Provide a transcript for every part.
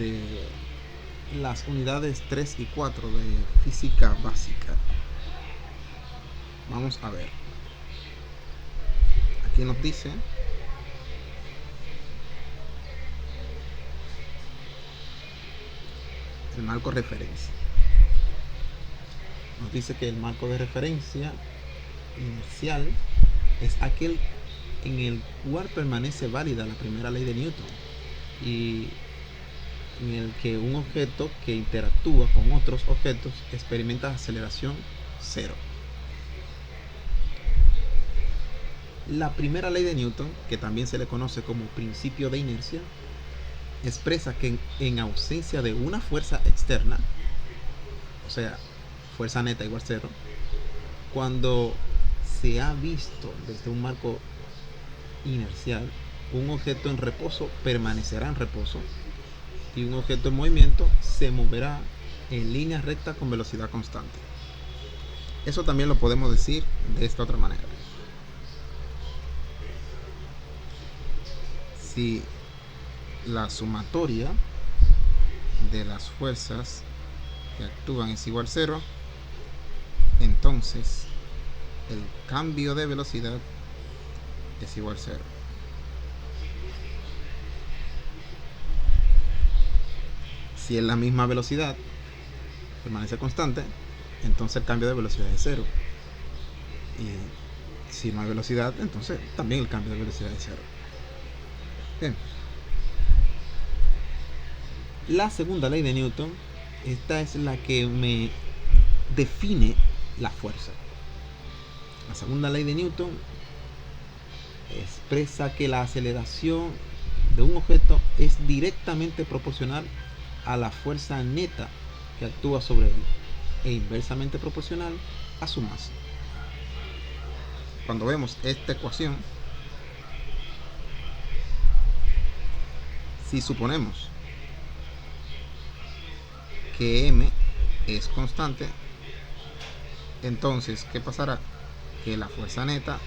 de las unidades 3 y 4 de física básica. Vamos a ver. Aquí nos dice el marco de referencia. Nos dice que el marco de referencia inercial es aquel en el cual permanece válida la primera ley de Newton y en el que un objeto que interactúa con otros objetos experimenta aceleración cero. La primera ley de Newton, que también se le conoce como principio de inercia, expresa que en ausencia de una fuerza externa, o sea, fuerza neta igual cero, cuando se ha visto desde un marco inercial, un objeto en reposo permanecerá en reposo y un objeto en movimiento se moverá en línea recta con velocidad constante. Eso también lo podemos decir de esta otra manera. Si la sumatoria de las fuerzas que actúan es igual a cero, entonces el cambio de velocidad es igual a cero. Si es la misma velocidad, permanece constante, entonces el cambio de velocidad es cero. Y si no hay velocidad, entonces también el cambio de velocidad es cero. Bien. La segunda ley de Newton, esta es la que me define la fuerza. La segunda ley de Newton expresa que la aceleración de un objeto es directamente proporcional a la fuerza neta que actúa sobre él e inversamente proporcional a su masa. Cuando vemos esta ecuación, si suponemos que m es constante, entonces ¿qué pasará? Que la fuerza neta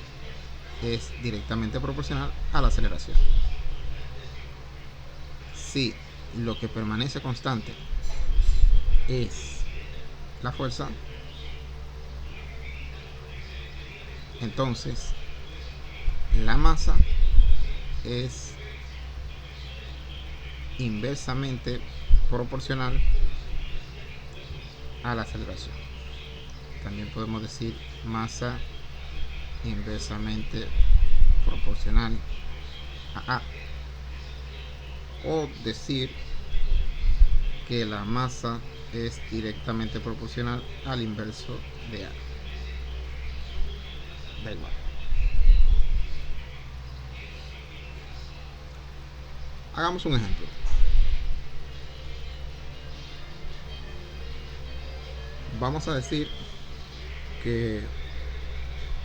es directamente proporcional a la aceleración. Si lo que permanece constante es la fuerza, entonces la masa es inversamente proporcional a la aceleración. También podemos decir masa inversamente proporcional a A, o decir que la masa es directamente proporcional al inverso de A. Da igual. Hagamos un ejemplo. Vamos a decir que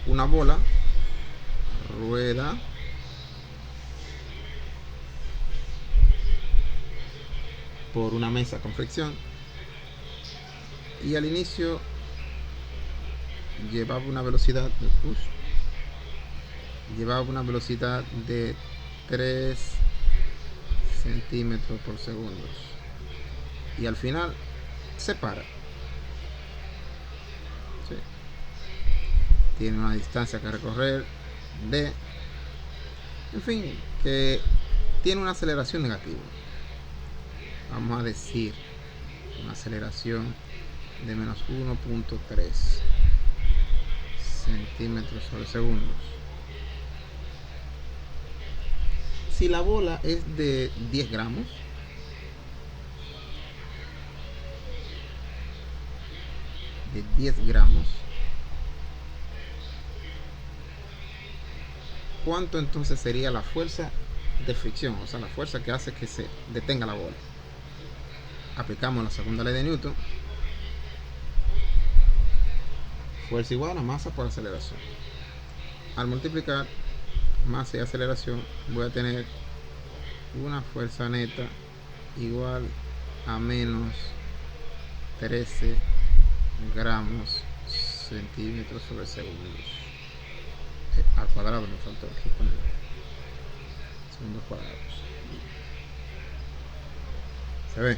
una bola rueda por una mesa con fricción y al inicio llevaba una velocidad de 3 centímetros por segundo y al final se para. ¿Sí? Tiene una distancia que recorrer de, en fin, que tiene una aceleración negativa. Vamos a decir una aceleración de menos 1.3 centímetros sobre segundo. Si la bola es de 10 gramos, ¿cuánto entonces sería la fuerza de fricción? O sea, la fuerza que hace que se detenga la bola. Aplicamos la segunda ley de Newton. Fuerza igual a masa por aceleración. Al multiplicar masa y aceleración voy a tener una fuerza neta igual a menos 13 gramos centímetros sobre segundos. Al cuadrado me faltó aquí poner segundos cuadrados. ¿Se ve?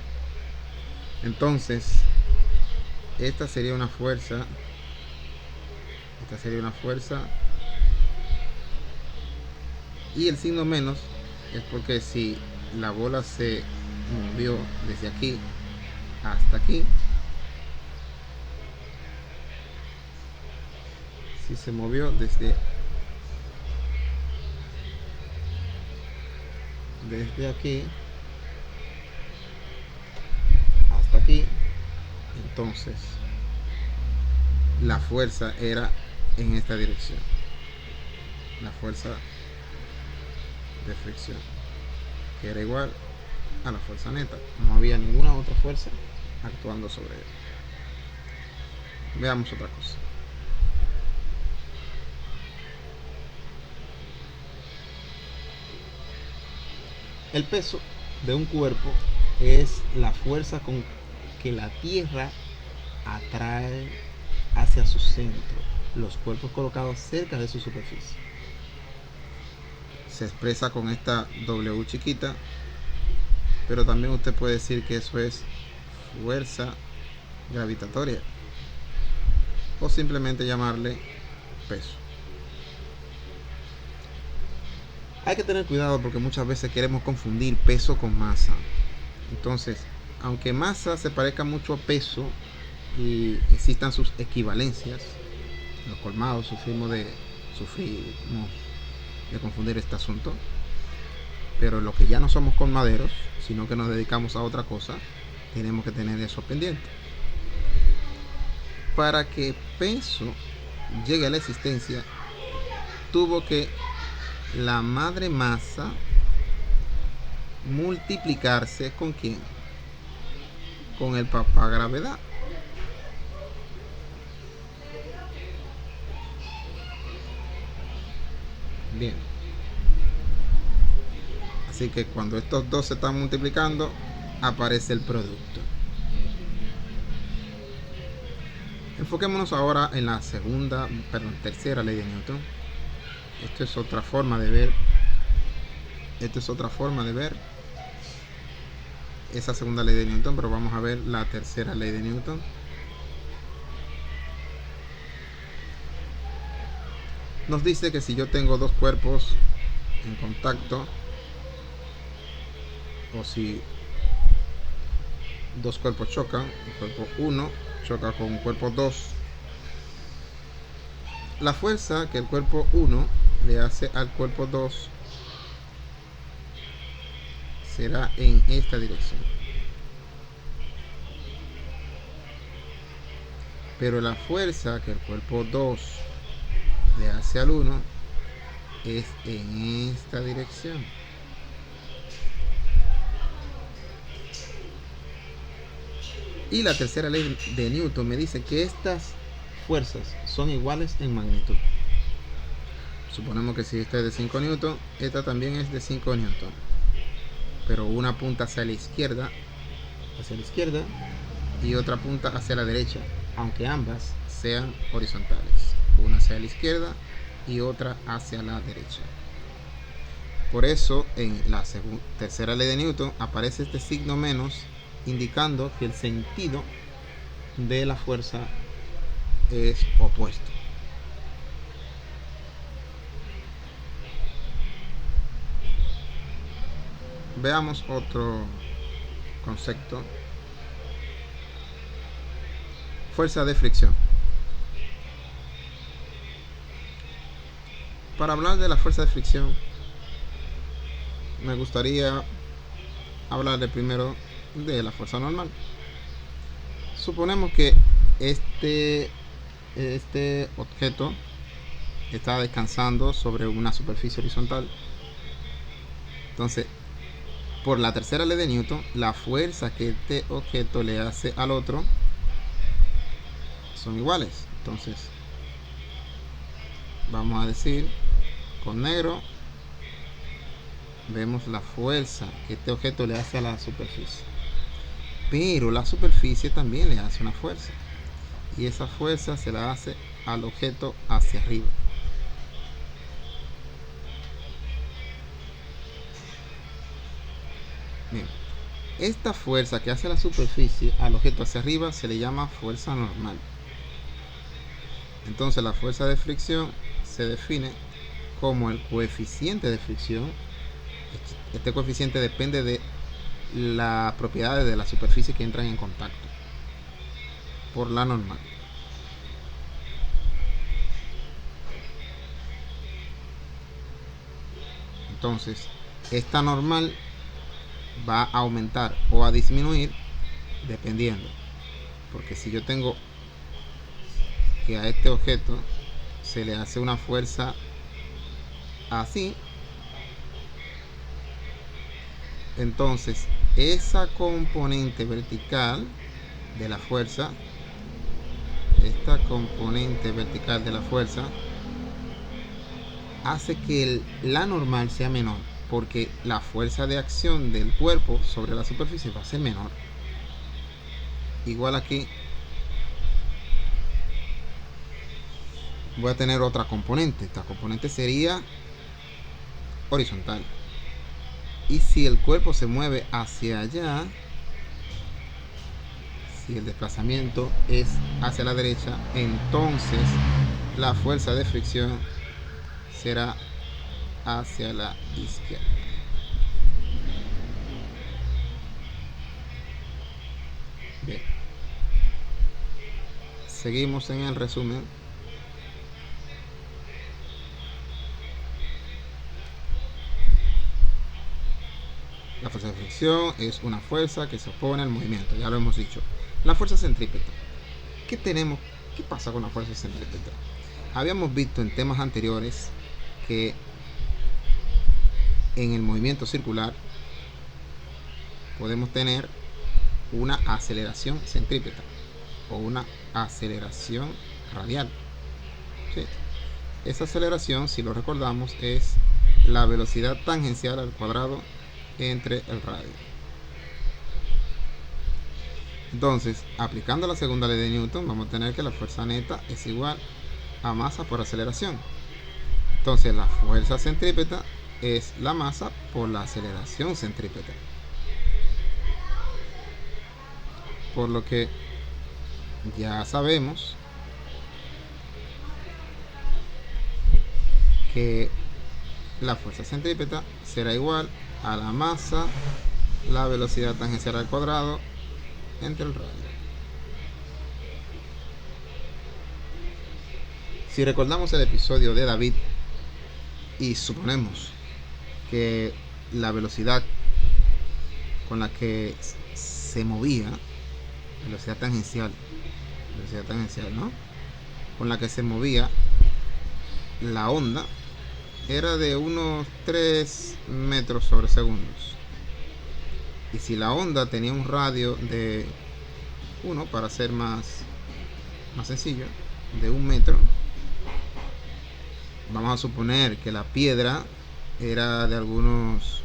Entonces, esta sería una fuerza. Esta sería una fuerza. Y el signo menos es porque si la bola se movió desde aquí hasta aquí, si se movió desde aquí hasta aquí, entonces la fuerza era en esta dirección, la fuerza de fricción, que era igual a la fuerza neta. No había ninguna otra fuerza actuando sobre él. Veamos otra cosa. El peso de un cuerpo es la fuerza con que la Tierra atrae hacia su centro los cuerpos colocados cerca de su superficie. Se expresa con esta W chiquita, pero también usted puede decir que eso es fuerza gravitatoria o simplemente llamarle peso. Hay que tener cuidado porque muchas veces queremos confundir peso con masa. Entonces, aunque masa se parezca mucho a peso y existan sus equivalencias, los colmados sufrimos de confundir este asunto. Pero los que ya no somos colmaderos, sino que nos dedicamos a otra cosa, tenemos que tener eso pendiente. Para que peso llegue a la existencia, tuvo que la madre masa multiplicarse ¿con quién? Con el papá gravedad. Bien. Así que cuando estos dos se están multiplicando, aparece el producto. Enfoquémonos ahora en la tercera ley de Newton. Esto es otra forma de ver. Esa segunda ley de Newton, pero vamos a ver la tercera ley de Newton. Nos dice que si yo tengo dos cuerpos en contacto, o si dos cuerpos chocan, el cuerpo 1 choca con el cuerpo 2, la fuerza que el cuerpo 1 le hace al cuerpo 2 será en esta dirección, pero la fuerza que el cuerpo 2 le hace al 1 es en esta dirección. Y la tercera ley de Newton me dice que estas fuerzas son iguales en magnitud. Suponemos que si esta es de 5 newton, esta también es de 5 newton, pero una punta hacia la izquierda y otra punta hacia la derecha, aunque ambas sean horizontales, una hacia la izquierda y otra hacia la derecha. Por eso en la tercera ley de Newton aparece este signo menos, indicando que el sentido de la fuerza es opuesto. Veamos otro concepto. Fuerza de fricción. Para hablar de la fuerza de fricción, me gustaría hablar primero de la fuerza normal. Suponemos que este objeto está descansando sobre una superficie horizontal. Entonces, por la tercera ley de Newton, la fuerza que este objeto le hace al otro son iguales. Entonces, vamos a decir con negro, vemos la fuerza que este objeto le hace a la superficie, pero la superficie también le hace una fuerza, y esa fuerza se la hace al objeto hacia arriba. Bien. esta fuerza que hace la superficie al objeto hacia arriba se le llama fuerza normal. Entonces la fuerza de fricción se define como el coeficiente de fricción. Este coeficiente depende de las propiedades de la superficie que entran en contacto por la normal. Entonces, esta normal va a aumentar o a disminuir dependiendo. Porque si yo tengo que a este objeto se le hace una fuerza así, entonces esa componente vertical de la fuerza, esta componente vertical de la fuerza hace que la normal sea menor, porque la fuerza de acción del cuerpo sobre la superficie va a ser menor. Igual aquí voy a tener otra componente. Esta componente sería horizontal. Y si el cuerpo se mueve hacia allá, si el desplazamiento es hacia la derecha, entonces la fuerza de fricción será hacia la izquierda. Bien. Seguimos en el resumen. La fuerza de fricción es una fuerza que se opone al movimiento, ya lo hemos dicho. La fuerza centrípeta. ¿Qué pasa con la fuerza centrípeta? Habíamos visto en temas anteriores que en el movimiento circular podemos tener una aceleración centrípeta o una aceleración radial. ¿Sí? Esa aceleración, si lo recordamos, es la velocidad tangencial al cuadrado entre el radio. Entonces, aplicando la segunda ley de Newton, vamos a tener que la fuerza neta es igual a masa por aceleración. Entonces, la fuerza centrípeta es la masa por la aceleración centrípeta. Por lo que ya sabemos que la fuerza centrípeta será igual a la masa, la velocidad tangencial al cuadrado entre el radio. Si recordamos el episodio de David y suponemos que la velocidad con la que se movía, velocidad tangencial, ¿no? Con la que se movía la onda era de unos 3 metros sobre segundos. Y si la onda tenía un radio de 1, para ser más sencillo, de 1 metro, vamos a suponer que la piedra era de algunos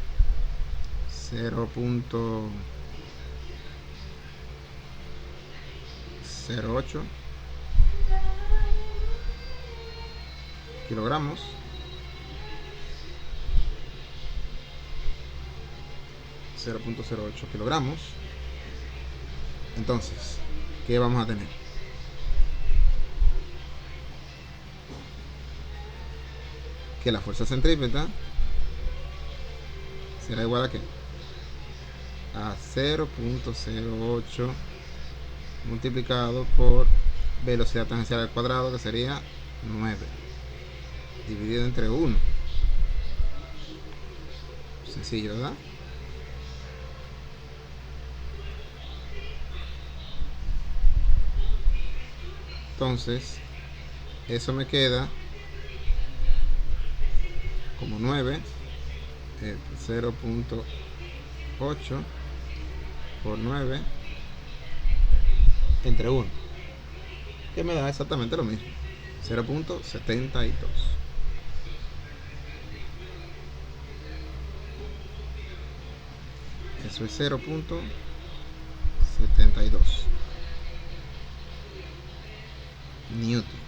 0.08 kilogramos. .08 kilogramos. Entonces, ¿qué vamos a tener? Que la fuerza centrípeta será igual a ¿qué? A 0.08 multiplicado por velocidad tangencial al cuadrado, que sería 9, dividido entre 1. Sencillo, ¿verdad? Entonces, eso me queda como 9, 0.8 por 9 entre 1, que me da exactamente lo mismo, 0.72. Eso es 0.72 Newton.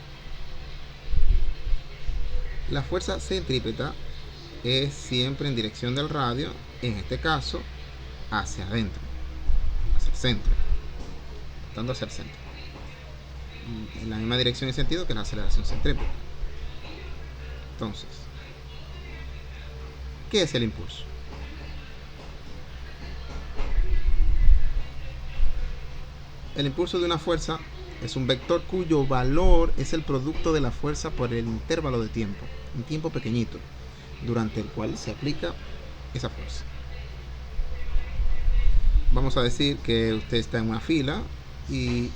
La fuerza centrípeta es siempre en dirección del radio, en este caso hacia adentro. centro, apuntando hacia el centro, en la misma dirección y sentido que la aceleración centrípeta. Entonces, ¿qué es el impulso? El impulso de una fuerza es un vector cuyo valor es el producto de la fuerza por el intervalo de tiempo, un tiempo pequeñito, durante el cual se aplica esa fuerza. Vamos a decir que usted está en una fila y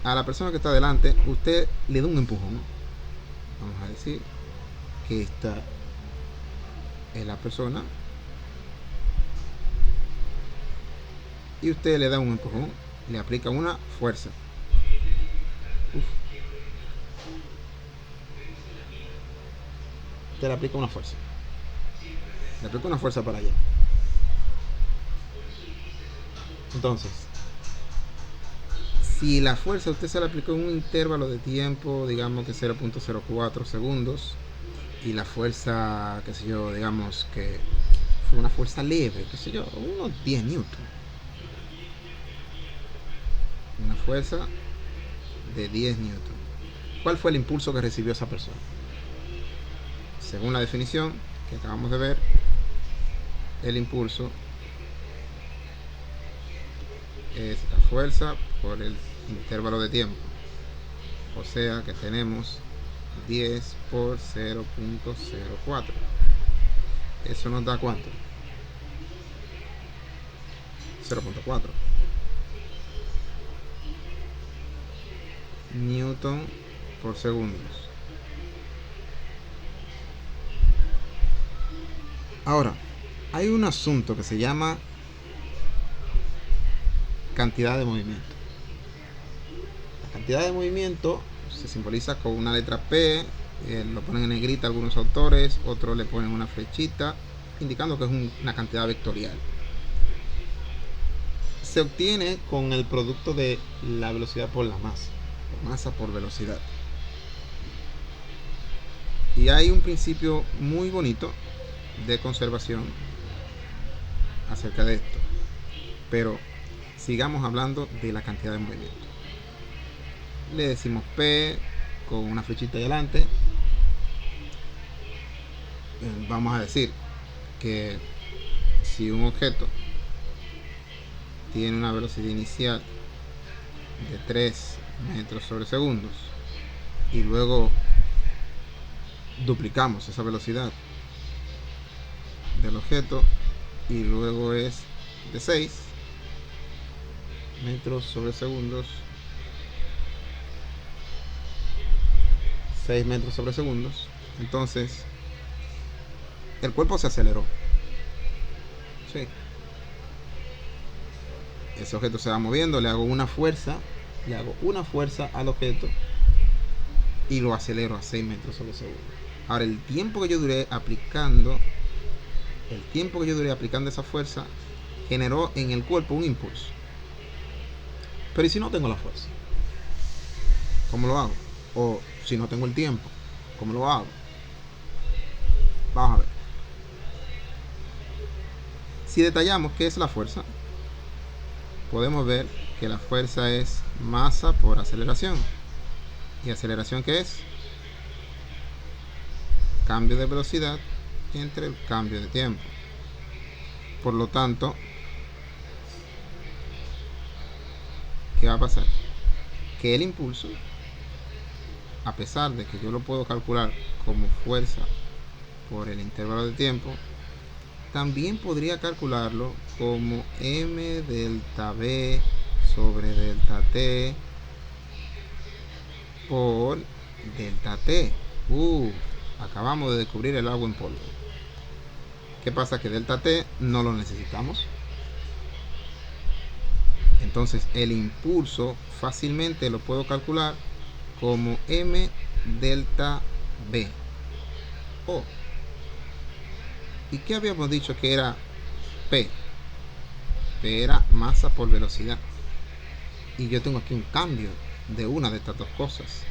a la persona que está delante usted le da un empujón. Vamos a decir que esta es la persona y usted le da un empujón, le aplica una fuerza. Usted le aplica una fuerza. Le aplica una fuerza para allá. Entonces, si la fuerza usted se la aplicó en un intervalo de tiempo, digamos que 0.04 segundos, y la fuerza, qué sé yo, digamos que fue una fuerza leve, qué sé yo, unos 10 newton. Una fuerza de 10 newton. ¿Cuál fue el impulso que recibió esa persona? Según la definición que acabamos de ver, el impulso es la fuerza por el intervalo de tiempo. O sea que tenemos 10 por 0.04. Eso nos da ¿cuánto? 0.4 newton por segundos. Ahora, hay un asunto que se llama cantidad de movimiento. La cantidad de movimiento se simboliza con una letra P, lo ponen en negrita algunos autores, otros le ponen una flechita, indicando que es una cantidad vectorial. Se obtiene con el producto de la velocidad por la masa, o masa por velocidad. Y hay un principio muy bonito de conservación acerca de esto, pero sigamos hablando de la cantidad de movimiento. Le decimos P con una flechita adelante. Vamos a decir que si un objeto tiene una velocidad inicial de 3 metros sobre segundos y luego duplicamos esa velocidad del objeto y luego es de 6 metros sobre segundos, 6 metros sobre segundos, entonces el cuerpo se aceleró. Sí. Ese objeto se va moviendo, le hago una fuerza al objeto y lo acelero a 6 metros sobre segundo. Ahora, el tiempo que yo duré aplicando esa fuerza generó en el cuerpo un impulso. Pero ¿y si no tengo la fuerza? ¿Cómo lo hago? O si no tengo el tiempo, ¿cómo lo hago? Vamos a ver. Si detallamos qué es la fuerza, podemos ver que la fuerza es masa por aceleración. ¿Y aceleración qué es? Cambio de velocidad entre el cambio de tiempo. Por lo tanto, ¿qué va a pasar? Que el impulso, a pesar de que yo lo puedo calcular como fuerza por el intervalo de tiempo, también podría calcularlo como m delta v sobre delta t por delta t. Acabamos de descubrir el agua en polvo. ¿Qué pasa? Que delta t no lo necesitamos. Entonces el impulso fácilmente lo puedo calcular como m delta v. ¿Y qué habíamos dicho que era P? P era masa por velocidad. Y yo tengo aquí un cambio de una de estas dos cosas.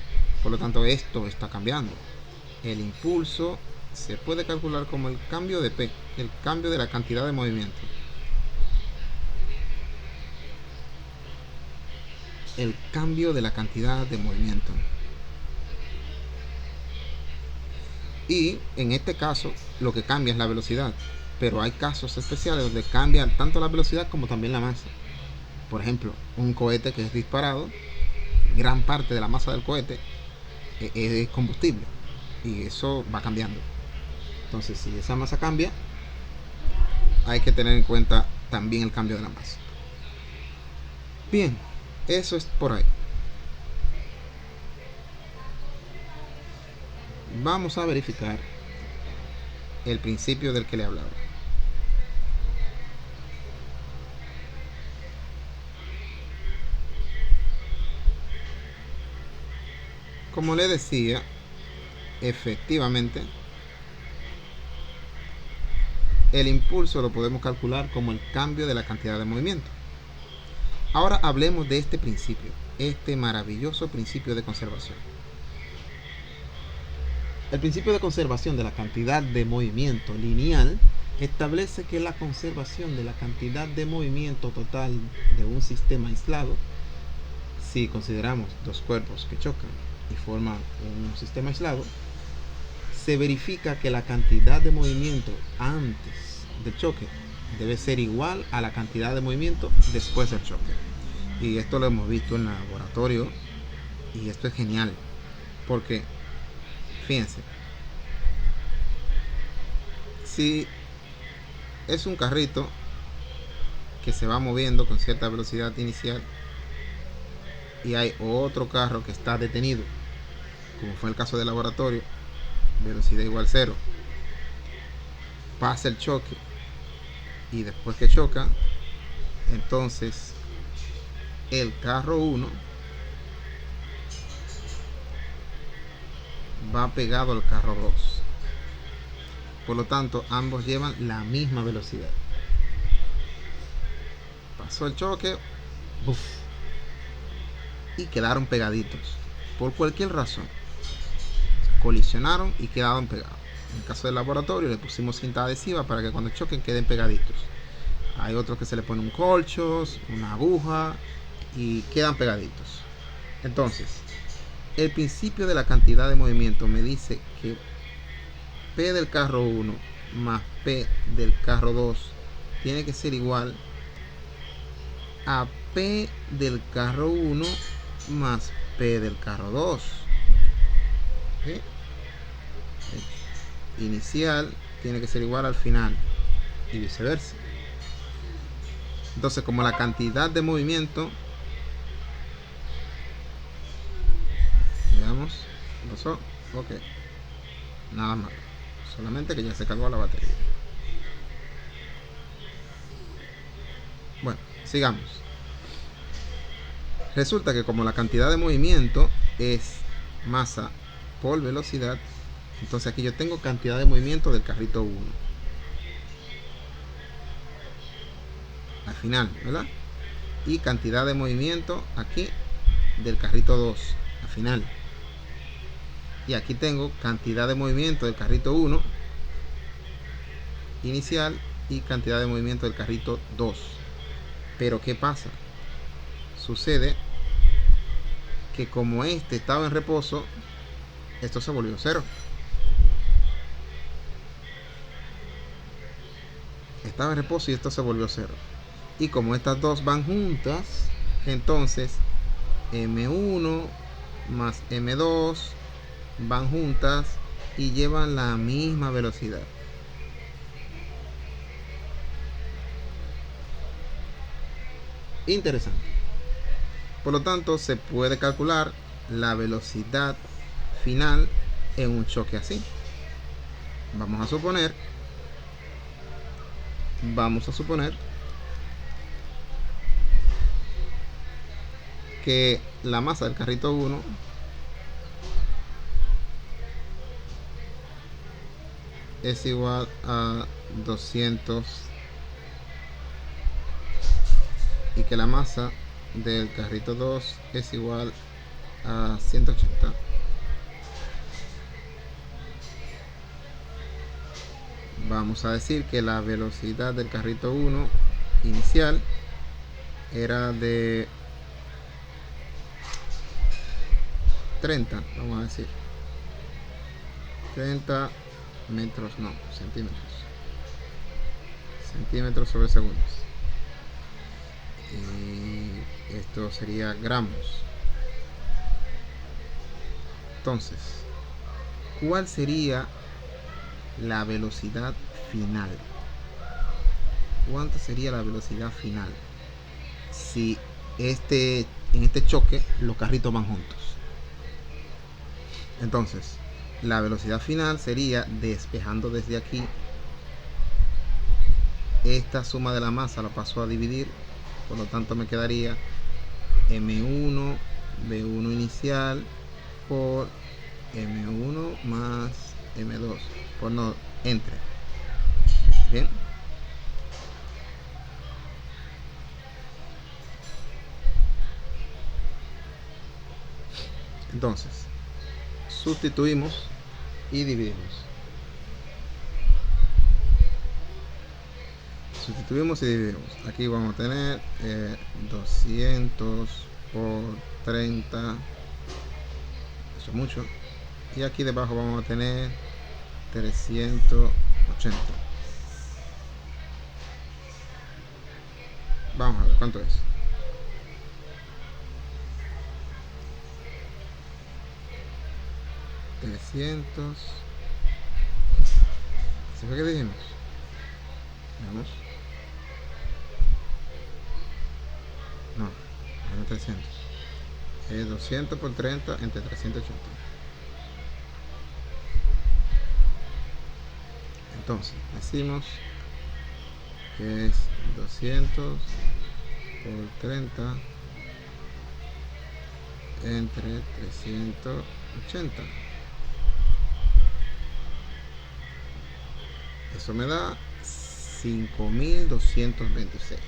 Por lo tanto, esto está cambiando. El impulso se puede calcular como el cambio de P, el cambio de la cantidad de movimiento. el cambio de la cantidad de movimiento. Y en este caso lo que cambia es la velocidad, pero hay casos especiales donde cambia tanto la velocidad como también la masa. Por ejemplo, un cohete que es disparado, gran parte de la masa del cohete es combustible, y eso va cambiando. Entonces, si esa masa cambia, hay que tener en cuenta también el cambio de la masa. Bien, eso es por ahí. Vamos a verificar el principio del que le hablaba. Como le decía, efectivamente, el impulso lo podemos calcular como el cambio de la cantidad de movimiento. Ahora hablemos de este principio, este maravilloso principio de conservación. El principio de conservación de la cantidad de movimiento lineal establece que la conservación de la cantidad de movimiento total de un sistema aislado, si consideramos dos cuerpos que chocan y forman un sistema aislado, se verifica que la cantidad de movimiento antes del choque debe ser igual a la cantidad de movimiento después del choque. Y esto lo hemos visto en el laboratorio, y esto es genial, porque fíjense, si es un carrito que se va moviendo con cierta velocidad inicial y hay otro carro que está detenido, como fue el caso del laboratorio, velocidad igual 0, pasa el choque y después que choca, entonces el carro 1 va pegado al carro 2. Por lo tanto, ambos llevan la misma velocidad. Pasó el choque, ¡buf!, y quedaron pegaditos. Por cualquier razón, colisionaron y quedaron pegados. En el caso del laboratorio le pusimos cinta adhesiva para que cuando choquen queden pegaditos. Hay otros que se le pone un colcho, una aguja, y quedan pegaditos. Entonces, el principio de la cantidad de movimiento me dice que P del carro 1 más P del carro 2 tiene que ser igual a P del carro 1 más P del carro 2. ¿Sí? Inicial tiene que ser igual al final y viceversa. Entonces, como la cantidad de movimiento, veamos, ¿qué pasó? Ok, nada más, solamente que ya se cargó la batería. Bueno, sigamos. Resulta que como la cantidad de movimiento es masa por velocidad, entonces aquí yo tengo cantidad de movimiento del carrito 1 al final, ¿verdad? Y cantidad de movimiento aquí del carrito 2 al final. Y aquí tengo cantidad de movimiento del carrito 1 inicial y cantidad de movimiento del carrito 2. Pero ¿qué pasa? Sucede que como este estaba en reposo, esto se volvió 0. Estaba en reposo y esto se volvió 0. Y como estas dos van juntas, entonces M1 más M2 van juntas y llevan la misma velocidad. Interesante. Por lo tanto, se puede calcular la velocidad final en un choque así. Vamos a suponer que la masa del carrito 1 es igual a 200 y que la masa del carrito 2 es igual a 180. Vamos a decir que la velocidad del carrito 1 inicial era de 30, vamos a decir 30 metros, no, centímetros sobre segundos, y esto sería gramos. Entonces, ¿cuál sería la velocidad final? ¿Cuánto sería la velocidad final si en este choque los carritos van juntos? Entonces, la velocidad final sería, despejando desde aquí, esta suma de la masa la paso a dividir, por lo tanto me quedaría M1 V1 inicial por M1 más M2 por no entre. Bien, entonces sustituimos y dividimos. Sustituimos y dividimos. Aquí vamos a tener 200 por 30, eso es mucho, y aquí debajo vamos a tener 380. Vamos a ver cuánto es. ¿Se fue que dijimos? Veamos. No, no 300. Es 200 por 30 entre 380. Entonces, decimos que es 200 por 30 entre 380. Eso me da 5226.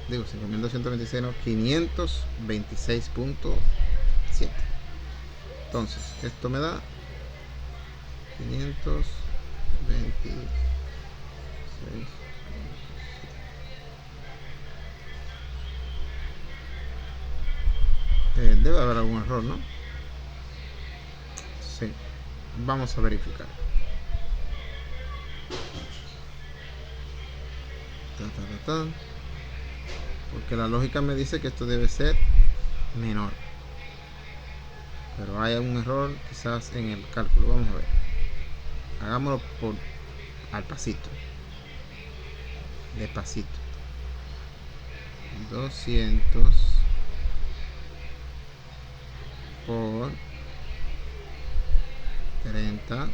Digo 5226, no, 526.7. Entonces, esto me da 526. Debe haber algún error, ¿no? Sí. Vamos a verificar. Porque la lógica me dice que esto debe ser menor, pero hay un error quizás en el cálculo. Vamos a ver, hagámoslo al pasito, despacito. 200 por 30, ok,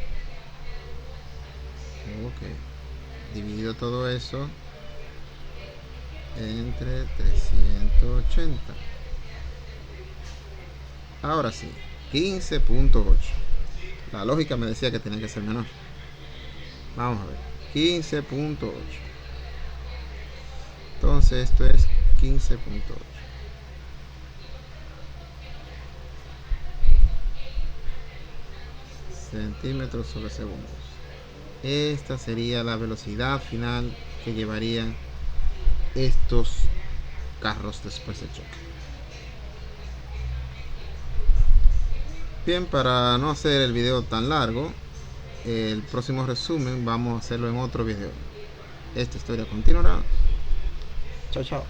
dividido todo eso entre 380. Ahora sí, 15.8. La lógica me decía que tenía que ser menor. Vamos a ver, 15.8. Entonces esto es 15.8 centímetros sobre segundos. Esta sería la velocidad final que llevarían estos carros después del choque. Bien, para no hacer el video tan largo, el próximo resumen vamos a hacerlo en otro video. Esta historia continuará. Chao, chao.